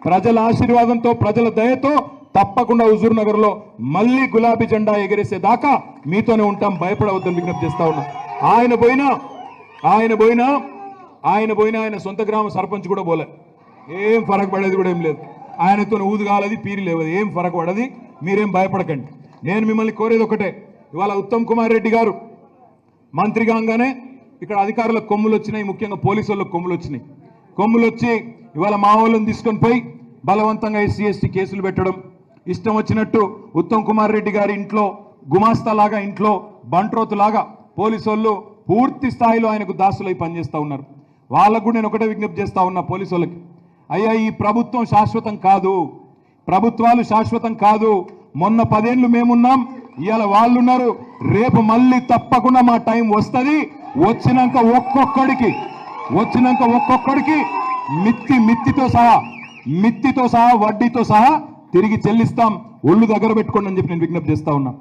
ప్రజల ఆశీర్వాదంతో ప్రజల దయతో తప్పకుండా హుజూర్ నగర్ లో మళ్ళీ గులాబీ జెండా ఎగరేసే దాకా మీతోనే ఉంటాం, భయపడవద్దని విజ్ఞప్తి చేస్తా ఉన్నా. ఆయన పోయినా ఆయన సొంత గ్రామ సర్పంచ్ కూడా పోలే, ఏం ఫరక్ పడేది కూడా ఏం లేదు. ఆయనతో ఊదుగాలది పీరి లేవది, ఏం ఫరక్ పడది, మీరేం భయపడకండి. నేను మిమ్మల్ని కోరేది ఒకటే, ఇవాళ ఉత్తమ్ కుమార్ రెడ్డి గారు మంత్రి కాగానే ఇక్కడ అధికారుల కొమ్ములు వచ్చినాయి, ముఖ్యంగా పోలీసు వాళ్ళకి కొమ్ములు వచ్చి ఇవాళ మా వాళ్ళని తీసుకొని పోయి బలవంతంగా SC/ST కేసులు పెట్టడం, ఇష్టం వచ్చినట్టు ఉత్తమ్ కుమార్ రెడ్డి గారి ఇంట్లో గుమాస్తాలాగా, ఇంట్లో బంట్రోతులాగా పోలీసు వాళ్ళు పూర్తి స్థాయిలో ఆయనకు దాసులై పనిచేస్తూ ఉన్నారు. వాళ్ళకు కూడా నేను ఒకటే విజ్ఞప్తి చేస్తా ఉన్నా పోలీసు వాళ్ళకి, అయ్యా ఈ ప్రభుత్వం శాశ్వతం కాదు, ప్రభుత్వాలు శాశ్వతం కాదు. మొన్న 10 ఏళ్ళు మేమున్నాం, ఇవాళ వాళ్ళు ఉన్నారు, రేపు మళ్ళీ తప్పకుండా మా టైం వస్తుంది. వచ్చినాక ఒక్కొక్కడికి మిత్తితో సహా వడ్డీతో సహా తిరిగి చెల్లిస్తాం. ఒళ్ళు దగ్గర పెట్టుకోండి అని చెప్పి నేను విజ్ఞప్తి చేస్తా ఉన్నా.